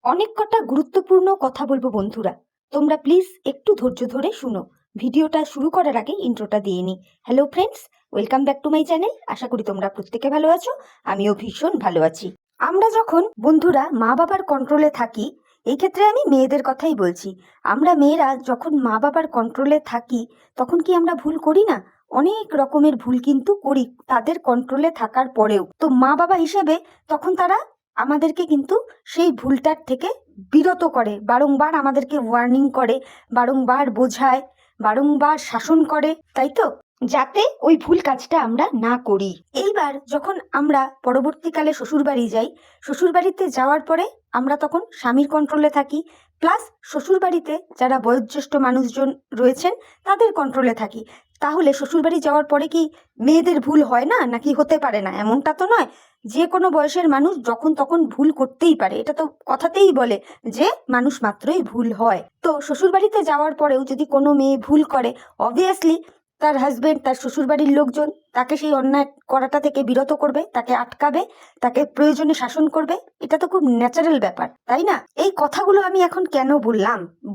অনেক কটা গুরুত্বপূর্ণ কথা বলবো বন্ধুরা, তোমরা প্লিজ একটু ধৈর্য ধরে শুনো। ভিডিওটা শুরু করার আগে ইন্ট্রোটা দিয়ে নিই। Hello friends, welcome back to my channel. আশা করি তোমরা প্রত্যেকে ভালো আছো, আমিও ভীষণ ভালো আছি। আমরা যখন বন্ধুরা মা বাবার কন্ট্রোলে থাকি, এই ক্ষেত্রে আমি মেয়েদের কথাই বলছি, আমরা মেয়েরা যখন মা বাবার কন্ট্রোলে থাকি তখন কি আমরা ভুল করি না? অনেক রকমের ভুল কিন্তু করি তাদের কন্ট্রোলে থাকার পরেও। তো মা বাবা হিসেবে তখন তারা আমাদেরকে কিন্তু সেই ভুলটার থেকে বিরত করে, বারংবার আমাদেরকে ওয়ার্নিং করে, বারংবার বোঝায়, বারংবার শাসন করে, তাই তো, যাতে ওই ভুল কাজটা আমরা না করি। এইবার যখন আমরা পরবর্তীকালে শ্বশুরবাড়ি যাই, শ্বশুরবাড়িতে যাওয়ার পরে আমরা তখন স্বামীর কন্ট্রোলে থাকি, প্লাস শ্বশুরবাড়িতে যারা বয়োজ্যেষ্ঠ মানুষজন রয়েছেন তাদের কন্ট্রোলে থাকি। তাহলে শ্বশুরবাড়ি যাওয়ার পরে কি মেয়েদের ভুল হয় না, নাকি হতে পারে না? এমনটা তো নয়। যে কোনো বয়সের মানুষ যখন তখন ভুল করতেই পারে, এটা তো কথাতেই বলে যে মানুষ মাত্রই ভুল হয়। তো শ্বশুরবাড়িতে যাওয়ার পরেও যদি কোনো মেয়ে ভুল করে, অবভিয়াসলি তার হাজবেন্ড, তার শ্বশুরবাড়ির লোকজন তাকে সেই অন্যায় করাটা থেকে বিরত করবে, তাকে আটকাবে, তাকে প্রয়োজনে শাসন করবে। এটা তো খুব ন্যাচারাল ব্যাপার, তাই না? এই কথাগুলো আমি এখন কেন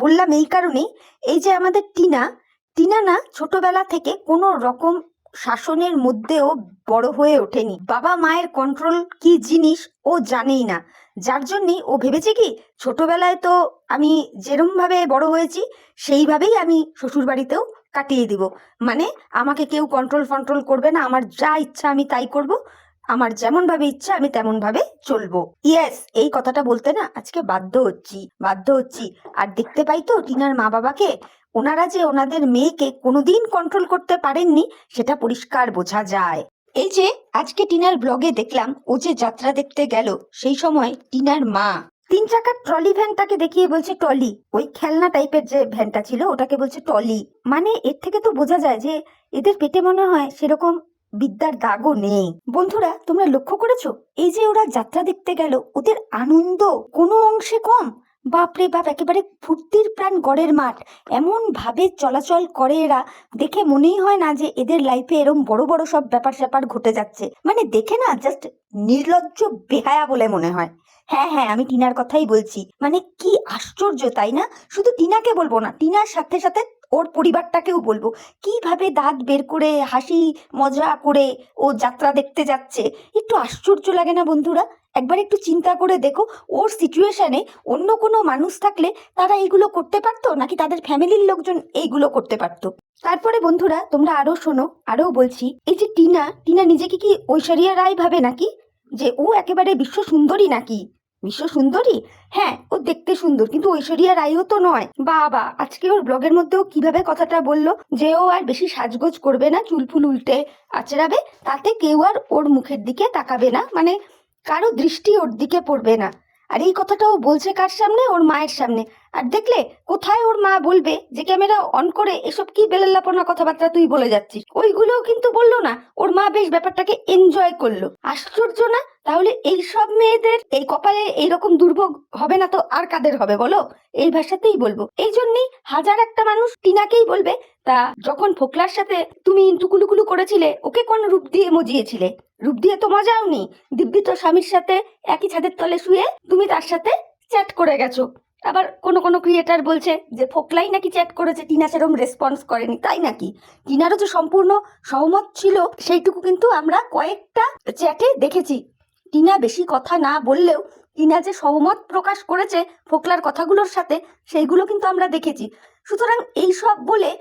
বললাম এই কারণেই, এই যে আমাদের টিনা টিনা না ছোটবেলা থেকে কোনো রকম শাসনের মধ্যেও বড় হয়ে ওঠেনি। বাবা মায়ের কন্ট্রোল কি জিনিস ও জানেই না, যার জন্যই ও ভেবেছে কি ছোটবেলায় তো আমি যেরম ভাবে বড় হয়েছি সেইভাবেই আমি শ্বশুর বাড়িতেও কাটিয়ে দিব। মানে আমাকে কেউ কন্ট্রোল করবে না, আমার যা ইচ্ছা আমি তাই করব, আমার যেমন ভাবে ইচ্ছা আমি তেমন ভাবে চলবো। ইয়েস, এই কথাটা বলতে না আজকে বাধ্য হচ্ছি। আর দেখতে পাই তো টিনার মা বাবাকে, ওনারা যে ওনাদের মেয়েকে কোনোদিন কন্ট্রোল করতে পারেননি সেটা পরিষ্কার বোঝা যায়। এই যে আজকে টিনার ব্লগে দেখলাম ও যে যাত্রা দেখতে গেল, সেই সময় টিনার মা 3 চাকার ট্রলি ভ্যানটাকে দেখিয়ে বলছে টলি। ওই খেলনা টাইপের যে ভ্যানটা ছিল ওটাকে বলছে টলি। মানে এর থেকে তো বোঝা যায় যে এদের পেটে মনে হয় সেরকম বিদ্যার দাগও নেই। বন্ধুরা, তোমরা লক্ষ্য করেছো এই যে ওরা যাত্রা দেখতে গেল, ওদের আনন্দ কোনো অংশে কম? বাপরে বাপ, একেবারে ফুর্তির প্রাণ গড়ের মাঠ, এমন ভাবে চলাচল করে এরা, দেখে মনেই হয় না যে এদের লাইফে এরম বড় বড় সব ব্যাপার স্যাপার ঘটে যাচ্ছে। মানে দেখে না জাস্ট নির্লজ্জ বেহায়া বলে মনে হয়। হ্যাঁ হ্যাঁ, আমি টিনার কথাই বলছি। মানে কি আশ্চর্য, তাই না? শুধু টিনাকে বলবো না, টিনার সাথে সাথে ওর পরিবারটাকেও বলবো, কিভাবে দাঁত বের করে হাসি মজা করে ও যাত্রা দেখতে যাচ্ছে। একটু আশ্চর্য লাগে না বন্ধুরা? একবার একটু চিন্তা করে দেখো, ওর সিচুয়েশনে অন্য কোনো মানুষ থাকলে তারা এইগুলো করতে পারতো, নাকি তাদের ফ্যামিলির লোকজন এইগুলো করতে পারতো? তারপরে বন্ধুরা তোমরা আরো শোনো, আরো বলছি, এই যে টিনা টিনা নিজেকে কি ঐশ্বরিয়া রায় ভাবে নাকি, যে ও একেবারে বিশ্ব সুন্দরী নাকি? বিশ্ব সুন্দরী, হ্যাঁ ও দেখতে সুন্দর, কিন্তু ঐশ্বরিয়া রায়ও তো নয়। বাবা, আজকে ওর ব্লগের মধ্যেও কিভাবে কথাটা বললো যে ও আর বেশি সাজগোজ করবে না, চুলফুল উল্টে আঁচড়াবে, তাতে কেউ আর ওর মুখের দিকে তাকাবে না, মানে কারো দৃষ্টি ওর দিকে পড়বে না। আর এই কথাটাও বলছে কার সামনে? ওর মায়ের সামনে। আর দেখলে কোথায় ওর মা বলবে যে ক্যামেরা অন করে এসব কি বেলাল্লাপনা কথাবার্তা তুই বলে যাচ্ছিস, ওইগুলোও কিন্তু বললো না। ওর মা বেশ ব্যাপারটাকে এনজয় করলো। আশ্চর্য না? তাহলে এই সব মেয়েদের এই কপালে এইরকম দুর্ভোগ হবে না তো আর কাদের হবে বলো? এই ভাষাতেই বলবো। এই জন্যই হাজার একটা মানুষ টিনাকেই বলবে, তা যখন ফোকলার সাথে তুমি টুকুলুকুলু করেছিলে, ওকে কোন রূপ দিয়ে মজিয়েছিলে? রূপ দিয়ে তো মজাওনি। দিব্যি তো স্বামীর সাথে একই ছাদের তলে শুয়ে তুমি তার সাথে চ্যাট করে গেছো। আবার কোনো ক্রিয়েটার বলছে যে ফোকলাই নাকি চ্যাট করেছে, টিনা সেরকম রেসপন্স করেনি। তাই নাকি? টিনারও যে সম্পূর্ণ সহমত ছিল সেইটুকু কিন্তু আমরা কয়েকটা চ্যাটে দেখেছি। টিনা বেশি কথা না বললেও টিনা যে সহমত প্রকাশ করেছে ফোকলার কথাগুলোর সাথে, সেইগুলো কিন্তু আমরা দেখেছি। সুতরাং এই সব বলে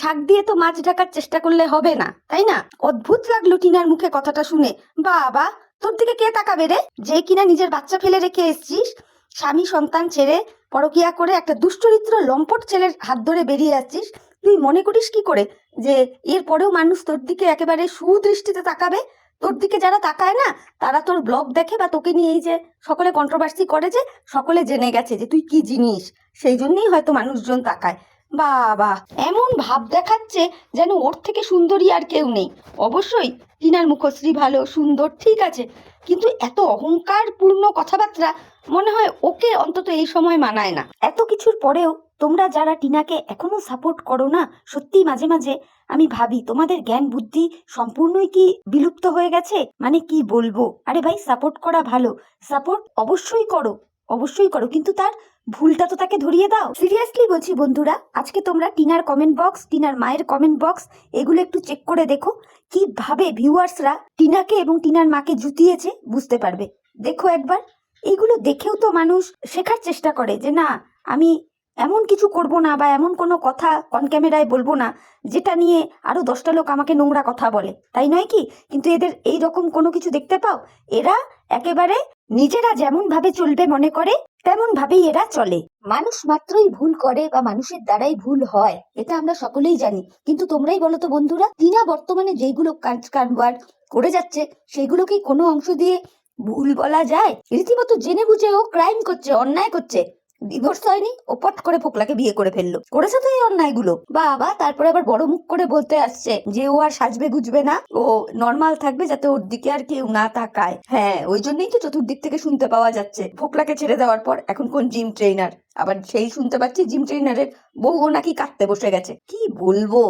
শাক দিয়ে তো মাছ ঢাকার চেষ্টা করলে হবে না, তাই না? অদ্ভুত লাগলো টিনার মুখে কথাটা শুনে। বাবা, তোর দিকে কে তাকাবে রে, যে কিনা নিজের বাচ্চা ফেলে রেখে এসছিস, স্বামী সন্তান ছেড়ে পরকিয়া করে একটা দুশ্চরিত্র লম্পট ছেলের হাত ধরে বেরিয়ে যাচ্ছিস। তুই মনে করিস কি করে যে এর পরেও মানুষ তোর দিকে একেবারে সুদৃষ্টিতে তাকাবে? তোর দিকে যারা তাকায় না, তারা তোর ব্লগ দেখে বা তোকে নিয়ে এই যে সকলে কন্ট্রোভার্সি করে, যে সকলে জেনে গেছে যে তুই কি জিনিস, সেই জন্যই হয়তো মানুষজন তাকায়। বাবা, এমন ভাব দেখাচ্ছে যেন ওর থেকে সুন্দরী আর কেউ নেই। অবশ্যই টিনার মুখশ্রী ভালো, সুন্দর, ঠিক আছে, কিন্তু এত অহংকার পূর্ণ কথাবার্তা মনে হয় ওকে অন্তত এই সময় মানায় না। এত কিছুর পরেও তোমরা যারা টিনাকে এখনো সাপোর্ট করো না, সত্যি মাঝে মাঝে আমি ভাবি তোমাদের জ্ঞান বুদ্ধি সম্পূর্ণই কি বিলুপ্ত হয়ে গেছে? মানে কি বলবো। আরে ভাই, সাপোর্ট করা ভালো, সাপোর্ট অবশ্যই করো, অবশ্যই করো, কিন্তু তার ভুলটা তো তাকে ধরিয়ে দাও। সিরিয়াসলি বলছি বন্ধুরা, আজকে তোমরা টিনার কমেন্ট বক্স, টিনার মায়ের কমেন্ট বক্স, এগুলো একটু চেক করে দেখো কিভাবে ভিউয়ার্সরা টিনাকে এবং টিনার মাকে জুতিয়েছে, বুঝতে পারবে। দেখো একবার, এইগুলো দেখেও তো মানুষ শেখার চেষ্টা করে যে না, আমি এমন কিছু করব না বা এমন কোনো কথা অন ক্যামেরায় বলবো না যেটা নিয়ে আরো 10টা লোক আমাকে নোংরা কথা বলে, তাই নয় কি? কিন্তু এদের এই রকম কোনো কিছু দেখতে পাও? এরা একেবারে নিজেরা যেমন ভাবে চলবে মনে করে তেমন ভাবেই এরা চলে। মানুষ মাত্রই ভুল করে বা মানুষের দ্বারাই ভুল হয়, এটা আমরা সকলেই জানি। কিন্তু তোমরাই বলো তো বন্ধুরা, টিনা বর্তমানে যেইগুলো কাজ কারবার করে যাচ্ছে সেগুলো কি কোনো অংশ দিয়ে ভুল বলা যায়? রীতিমতো জেনে বুঝে ও ক্রাইম করছে, অন্যায় করছে। ডিভোর্স হয়নি, ও পট করে ফোকলাকে বিয়ে করে ফেললো, করেছে তো এই অন্যায়গুলো। বাবা, তারপরে আবার বড় মুখ করে বলতে আসছে যে ও আর সাজবে গুজবে না, ও নর্মাল থাকবে যাতে ওর দিকে আর কেউ না তাকায়। হ্যাঁ, ওই জন্যই তো চতুর্দিক থেকে শুনতে পাওয়া যাচ্ছে ফোকলাকে ছেড়ে দেওয়ার পর এখন কোন জিম ট্রেনার, আবার সেই শুনতে পাচ্ছি জিম ট্রেনারের বউও নাকি কাঁদতে বসে গেছে। কি বলবো,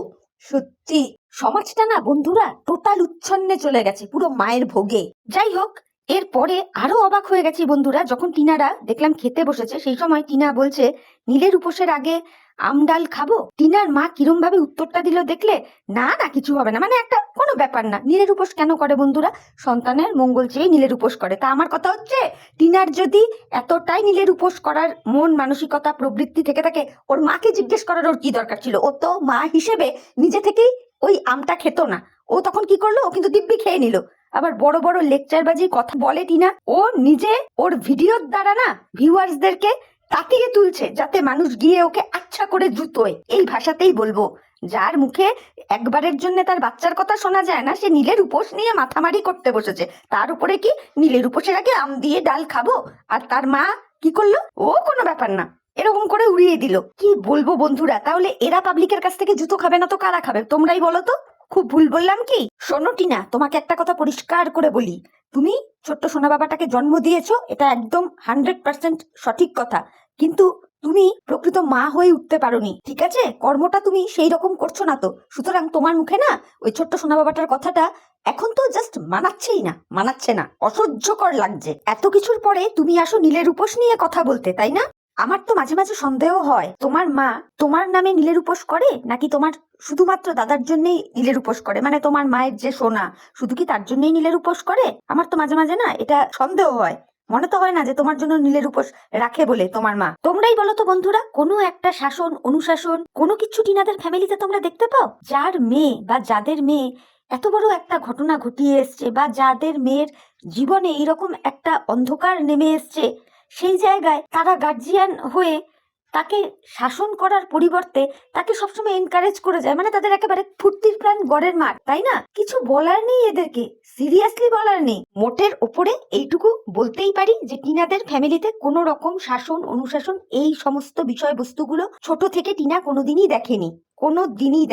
সত্যি সমাজটা না বন্ধুরা টোটাল উচ্ছন্নে চলে গেছে, পুরো মায়ের ভোগে। যাই হোক, এরপরে আরো অবাক হয়ে গেছি বন্ধুরা, যখন টিনারা দেখলাম খেতে বসেছে, সেই সময় টিনা বলছে নীলের উপোসের আগে আম ডাল খাবো। টিনার মা কিরম ভাবে উত্তরটা দিল দেখলে? না না, কিছু হবে না, মানে একটা কোনো ব্যাপার না। নীলের উপোস কেন করে বন্ধুরা? সন্তানের মঙ্গল চেয়ে নীলের উপোস করে। তা আমার কথা হচ্ছে, টিনার যদি এতটাই নীলের উপোস করার মন মানসিকতা প্রবৃত্তি থেকে থাকে, ওর মাকে জিজ্ঞেস করার ওর কি দরকার ছিল? ও তো মা হিসেবে নিজে থেকেই ওই আমটা খেত না। ও তখন কি করলো? ও কিন্তু দিব্যি খেয়ে নিল। আবার বড় বড় লেকচারবাজি কথা বলে টিনা। ও নিজে ওর ভিডিওর দ্বারা না ভিউয়ার্সদেরকে তাকিয়ে তুলছে যাতে মানুষ গিয়ে ওকে আচ্ছা করে জুতোয়। এই ভাষাতেই বলবো, যার মুখে একবারের জন্য তার বাচ্চার কথা শোনা যায় না, সে নীলের উপোস নিয়ে মাথামারি করতে বসেছে। তার উপরে কি নীলের উপোসের আগে আম দিয়ে ডাল খাবো? আর তার মা কি করলো? ও কোনো ব্যাপার না এরকম করে উড়িয়ে দিল। কি বলবো বন্ধুরা, তাহলে এরা পাবলিকের কাছ থেকে জুতো খাবে না তো কারা খাবে? তোমরাই বলো তো। খুব ভুল বললাম কি? শোনো টিনা, তোমাকে একটা কথা পরিষ্কার করে বলি, তুমি ছোট্ট সোনা বাবাটাকে জন্ম দিয়েছো, এটা একদম 100% সঠিক কথা, কিন্তু তুমি প্রকৃত মা হয়ে উঠতে পারোনি, ঠিক আছে? কর্মটা তুমি সেই রকম করছো না তো, সুতরাং তোমার মুখে না ওই ছোট্ট সোনা বাবাটার কথাটা এখন তো জাস্ট মানাচ্ছে না, অসহ্যকর লাগছে। এত কিছুর পরে তুমি আসো নীলের উপোস নিয়ে কথা বলতে, তাই না? আমার তো মাঝে মাঝে সন্দেহ হয়, তোমার মা তোমার নামে নীলের উপোস করে নাকি তোমার শুধুমাত্র দাদার জন্যই নীলের উপোস করে, মানে তোমার মায়ের যে সোনা শুধু কি তার জন্যই নীলের উপোস করে? আমার তো মাঝে মাঝে না এটা সন্দেহ হয়, মনে তো হয় না যে তোমার জন্য নীলের উপোস রাখে বলে তোমার মা। তোমরাই বলো তো বন্ধুরা, কোনো একটা শাসন অনুশাসন কোনো কিছু টিনাদের ফ্যামিলিতে তোমরা দেখতে পাও? যার মেয়ে বা যাদের মেয়ে এত বড় একটা ঘটনা ঘটিয়ে এসছে বা যাদের মেয়ের জীবনে এইরকম একটা অন্ধকার নেমে এসছে, সেই জায়গায় তারা গার্জিয়ান হয়ে তাকে শাসন করার পরিবর্তে তাকে সবসময় এনকারেজ করে যায়, মানে তাদের একেবারে ফুর্তির প্ল্যান গড়ের মাঠ, তাই না? কিছু বলার নেই এদেরকে, সিরিয়াসলি বলার নেই। মোটের ওপরে এইটুকু বলতেই পারি যে টিনাদের ফ্যামিলিতে কোনো রকম শাসন অনুশাসন এই সমস্ত বিষয়বস্তুগুলো ছোট থেকে টিনা কোনোদিনই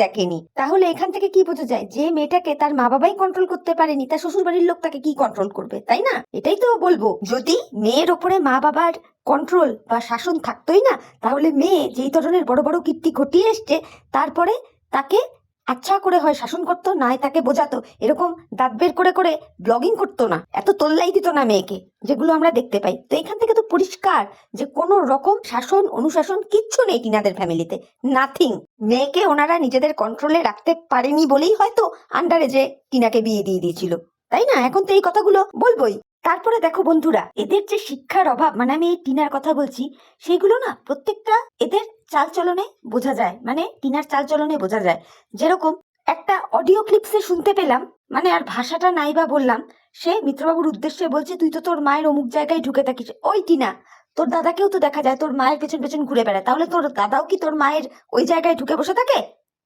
দেখেনি, তাহলে এখান থেকে কি বোঝা যায়? যে মেয়েটাকে তার মা বাবাই কন্ট্রোল করতে পারেনি, তার শ্বশুর বাড়ির লোক তাকে কি কন্ট্রোল করবে, তাই না? এটাই তো বলবো, যদি মেয়ের ওপরে মা বাবার কন্ট্রোল বা শাসন থাকতোই না, তাহলে মেয়ে যেই ধরনের বড় বড় কীর্তি ঘটিয়ে এসছে তারপরে তাকে আচ্ছা করে হয় শাসন করতো, নয় তাকে বোঝাতো, এরকম দাঁত বের করে করে ব্লগিং করতো না, এত তোল্লাই দিত না মেয়েকে, যেগুলো আমরা দেখতে পাই। তো এখান থেকে তো পরিষ্কার যে কোনো রকম শাসন অনুশাসন কিচ্ছু নেই টিনাদের ফ্যামিলিতে, নাথিং। মেয়েকে ওনারা নিজেদের কন্ট্রোলে রাখতে পারেনি বলেই হয়তো আন্ডারে যে টিনাকে বিয়ে দিয়ে দিয়েছিল, তাই না? এখন তো এই কথাগুলো বলবোই। তারপরে দেখো বন্ধুরা, এদের যে শিক্ষার অভাব, মানে আমি এই টিনার কথা বলছি, সেইগুলো না প্রত্যেকটা এদের চালচলনে বোঝা যায়, মানে টিনার চালচলনে বোঝা যায়। যেরকম একটা অডিও ক্লিপসে শুনতে পেলাম, মানে আর ভাষাটা নাই বা বললাম, সে মিত্রবাবুর উদ্দেশ্যে বলছে তুই তো তোর মায়ের অমুক জায়গায় ঢুকে থাকিস। ওই টিনা, তোর দাদাকেও তো দেখা যায় তোর মায়ের পেছন পেছন ঘুরে বেড়ায়, তাহলে তোর দাদাও কি তোর মায়ের ওই জায়গায় ঢুকে বসে থাকে?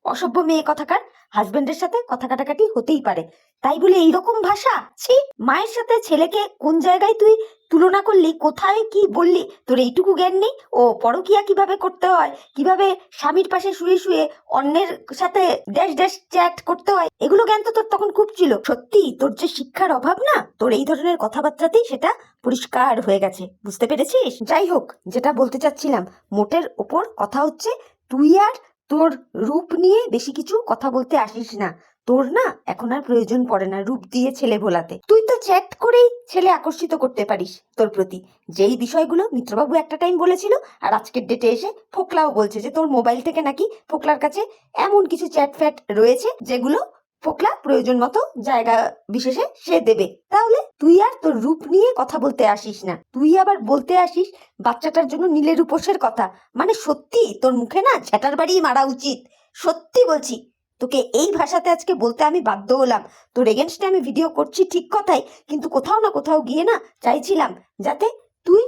অসভ্য মেয়ে কথাকার। হাজবেন্ডের সাথে কথা কাটাকাটি হতেই পারে, তাই বলে এইরকম ভাষা? ছি! মায়ের সাথে ছেলেকে কোন জায়গায় তুই তুলনা করলি, কোথায় কি বললি? তোর এইটুকু জ্ঞান নেই? ও পরকিয়া কিভাবে করতে হয়, কিভাবে স্বামীর পাশে শুয়ে শুয়ে অন্যের সাথে ড্যাশ ড্যাশ চ্যাট করতে হয়, এগুলো জ্ঞান তো তোর তখন খুব ছিল। সত্যি তোর যে শিক্ষার অভাব না, তোর এই ধরনের কথাবার্তাতেই সেটা পরিষ্কার হয়ে গেছে, বুঝতে পেরেছিস? যাই হোক, যেটা বলতে চাচ্ছিলাম, মোটের ওপর কথা হচ্ছে তুই আর তোর রূপ নিয়ে বেশি কিছু কথা বলতে আসিস না। তোর না এখন আর প্রয়োজন পড়ে না রূপ দিয়ে ছেলে ভোলাতে। তুই তো চ্যাট করেই ছেলে আকর্ষিত করতে পারিস তোর প্রতি। যেই বিষয়গুলো মিত্রবাবু একটা টাইম বলেছিল, আর আজকের ডেটে এসে ফোকলাও বলছে যে তোর মোবাইল থেকে নাকি ফোকলার কাছে এমন কিছু চ্যাট ফ্যাট রয়েছে যেগুলো ফোকলা প্রয়োজন মতো জায়গা বিশেষে সে দেবে। তাহলে তুই আর তোর রূপ নিয়ে কথা বলতে আসিস না, তুই আবার বলতে আসিস বাচ্চাটার জন্য নীলের উপোসের কথা। মানে সত্যি তোর মুখে না ঝ্যাটার বাড়ি মারা উচিত, সত্যি বলছি। তোকে এই ভাষাতে আজকে বলতে আমি বাধ্য হলাম। তোর এগেনস্টে আমি ভিডিও করছি ঠিক কথাই, কিন্তু কোথাও না কোথাও গিয়ে না চাইছিলাম যাতে তুই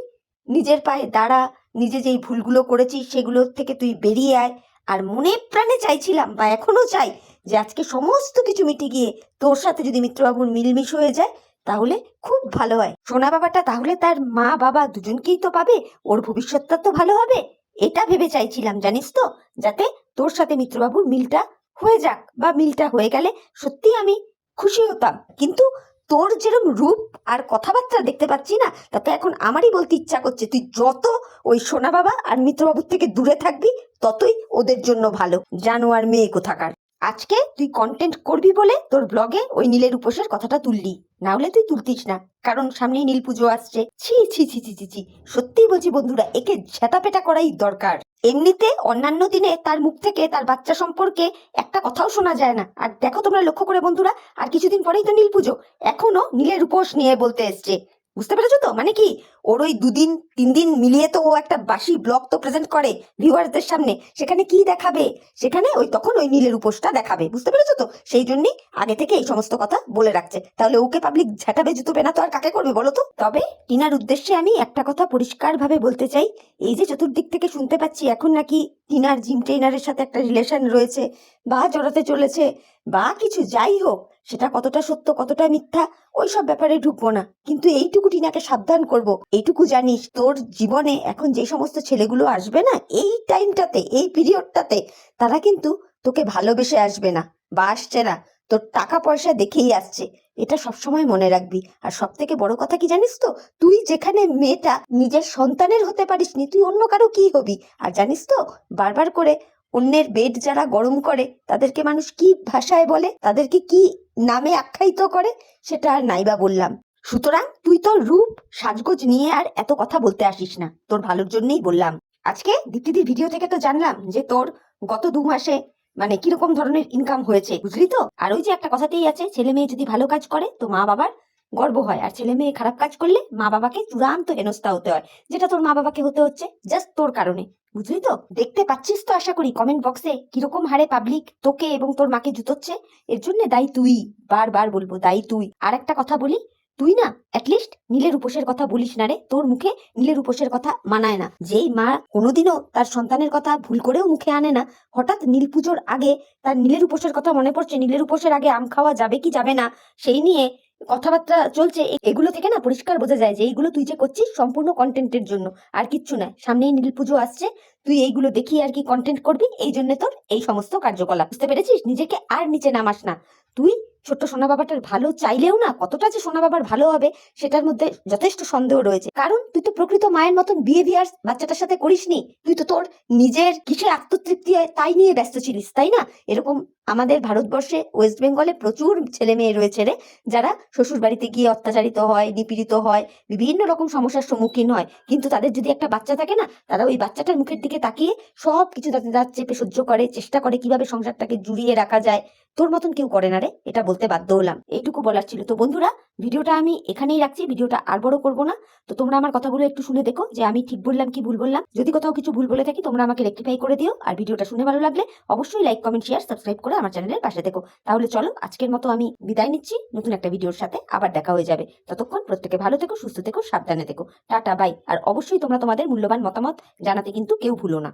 নিজের পায়ে দাঁড়া, নিজে যেই ভুলগুলো করেছিস সেগুলোর থেকে তুই বেরিয়ে আয়। আর মনে প্রাণে চাইছিলাম, বা এখনো চাই, যে আজকে সমস্ত কিছু মিটে গিয়ে তোর সাথে যদি মিত্রবাবুর মিলমিশ হয়ে যায় তাহলে খুব ভালো হয়। সোনা বাবাটা তাহলে তার মা বাবা দুজনকেই তো পাবে, ওর ভবিষ্যৎটা তো ভালো হবে। এটা ভেবে চাইছিলাম জানিস তো, যাতে তোর সাথে মিত্রবাবুর মিলটা হয়ে যাক, বা মিলটা হয়ে গেলে সত্যি আমি খুশি হতাম। কিন্তু তোর যেরকম রূপ আর কথাবার্তা দেখতে পাচ্ছি না, তাতে এখন আমারই বলতে ইচ্ছা করছে তুই যত ওই সোনা বাবা আর মিত্রবাবুর থেকে দূরে থাকবি ততই ওদের জন্য ভালো। জানোয়ার মেয়ে কোথাকার। আজকে তুই কন্টেন্ট করবি বলে তোর ব্লগে ওই নীলের উপোসের কথাটা তুললি, না হলে তুই তুলতিস না, কারণ সামনেই নীল পুজো আসছে। ছি ছি ছি ছি ছি ছি, সত্যি বলছি বন্ধুরা, একে ঝেঁটাপেটা করাই দরকার। এমনিতে অন্যান্য দিনে তার মুখ থেকে তার বাচ্চা সম্পর্কে একটা কথাও শোনা যায় না। আর দেখো তোমরা লক্ষ্য করে বন্ধুরা, আর কিছুদিন পরেই তো নীল পুজো, এখনো নীলের উপোস নিয়ে বলতে এসছে। বুঝতে পেরেছো তো? মানে কি, ওর ওই 2-3 দিন মিলিয়ে তো ও একটা বাসি ব্লগ তো প্রেজেন্ট করে ভিউয়ারদের সামনে। সেখানে কি দেখাবে? সেখানে ওই তখন ওই নীলের উপোসটা দেখাবে। বুঝতে পেরেছো তো? সেই জন্যই আগে থেকে এই সমস্ত কথা বলে রাখছে। তাহলে ওকে পাবলিক ঝাঁটাবে জুতোবে না তো আর কাকে করবে বলো তো? তবে টিনার উদ্দেশ্যে আমি একটা কথা পরিষ্কার ভাবে বলতে চাই। এই যে চতুর্দিক থেকে শুনতে পাচ্ছি এখন নাকি টিনার জিম ট্রেনারের সাথে একটা রিলেশন রয়েছে, বা জড়াতে চলেছে, বা কিছু, যাই হোক সেটা কতটা সত্য কতটা মিথ্যা ওইসব ব্যাপারে ঢুকবো না। কিন্তু এইটুকু টিনাকে সাবধান করব, এইটুকু জানিস তোর জীবনে এখন যে সমস্ত ছেলেগুলো আসবে না এই টাইমটাতে, এই পিরিয়ডটাতে, তারা কিন্তু তোকে ভালোবেসে আসবে না, বা আসছে না, তোর টাকা পয়সা দেখেই আসছে। এটা সবসময় মনে রাখবি। আর সব থেকে বড় কথা কি জানিস তো, তুই যেখানে মেয়েটা নিজের সন্তানের হতে পারিসনি, তুই অন্য কারো কি হবি? আর জানিস তো, বারবার করে অন্যের বেড যারা গরম করে তাদেরকে মানুষ কি ভাষায় বলে, তাদেরকে কি নামে আখ্যায়িত করে, সেটা আর নাইবা বললাম। সুতরাং তুই তোর রূপ সাজগোজ নিয়ে আর এত কথা বলতে আসিস না, তোর ভালোর জন্যই বললাম। আজকে দীপ্তিদির ভিডিও থেকে তো জানলাম যে তোর গত 2 মাসে মানে কিরকম ধরনের ইনকাম হয়েছে, বুঝলি তো? আর ওই যে একটা কথাতেই আছে, ছেলে মেয়ে যদি ভালো কাজ করে তো মা বাবার গর্ব হয়, আর ছেলে মেয়ে খারাপ কাজ করলে মা বাবাকে চূড়ান্ত হেনস্থা হতে হয়, যেটা তোর মা বাবাকে হতে হচ্ছে জাস্ট তোর কারণে। বুঝলি তো? দেখতে পাচ্ছিস তো আশা করি কমেন্ট বক্সে কিরকম হারে পাবলিক তোকে এবং তোর মাকে জুতোচ্ছে। এর জন্য দায়ী তুই, বারবার বলবো দায়ী তুই। আর একটা কথা বলি, তুই না অ্যাটলিস্ট নীলের উপোসের কথা বলিস না রে। তোর মুখে নীলের উপোসের কথা মানায় না। যেই মা কোনোদিনও তার সন্তানের কথা ভুল করেও মুখে আনে না, হঠাৎ নীল পুজোর আগে তার নীলের উপোসের কথা মনে পড়ছে, নীলের উপোসের আগে আম খাওয়া যাবে কি যাবে না সেই নিয়ে কথাবার্তা চলছে। এগুলো থেকে না পরিষ্কার বোঝা যায় যে এইগুলো তুই যে করছিস সম্পূর্ণ কন্টেন্টের জন্য, আর কিচ্ছু না। সামনেই নীল পুজো আসছে, তুই এইগুলো দেখিয়ে আর কি কন্টেন্ট করবি, এই জন্য তোর এই সমস্ত কার্যকলাপ। বুঝতে পেরেছিস? নিজেকে আর নিচে নামাস না। তুই ছোট্ট সোনা বাবাটার ভালো চাইলেও না, কতটা যে সোনা বাবার ভালো হবে সেটার মধ্যে যথেষ্ট সন্দেহ রয়েছে। কারণ তুই তো প্রকৃত মায়ের মতন বিহেভিয়ার বাচ্চাটার সাথে করিসনি। তুই তো তোর নিজের কিসে আত্মতৃপ্তি হয় তাই নিয়ে ব্যস্ত ছিলিস, তাই না? এরকম আমাদের ভারতবর্ষে ওয়েস্ট বেঙ্গলে প্রচুর ছেলে মেয়ে রয়েছে রে, যারা শ্বশুর বাড়িতে গিয়ে অত্যাচারিত হয়, নিপীড়িত হয়, বিভিন্ন রকম সমস্যার সম্মুখীন হয়। কিন্তু তাদের যদি একটা বাচ্চা থাকে না, তারা ওই বাচ্চাটার মুখের দিকে তাকিয়ে সব কিছু তাদের দাঁত চেপে সহ্য করে, চেষ্টা করে কিভাবে সংসারটাকে জুড়িয়ে রাখা যায়। তোর মতন কেউ করে না রে, এটা বলতে বাধ্য হলাম। এইটুকু বলার ছিল। তো বন্ধুরা, ভিডিওটা আমি এখানেই রাখছি, ভিডিওটা আর বড় করবো না। তো তোমরা আমার কথাগুলো একটু শুনে দেখো যে আমি ঠিক বললাম কি ভুল বললাম। যদি কোথাও কিছু ভুল বলে থাকি তোমরা আমাকে রেকটিফাই করে দিও। আর ভিডিওটা শুনে ভালো লাগলে অবশ্যই লাইক, কমেন্ট, শেয়ার, সাবস্ক্রাইব করে আমার চ্যানেলের পাশে থেকো। তাহলে চলো আজকের মতো আমি বিদায় নিচ্ছি, নতুন একটা ভিডিওর সাথে আবার দেখা হয়ে যাবে। ততক্ষণ প্রত্যেকে ভালো থেকো, সুস্থ থেকো, সাবধানে থেকো। Tata, by. আর অবশ্যই তোমরা তোমাদের মূল্যবান মতামত জানাতে কিন্তু কেউ ভুলো না।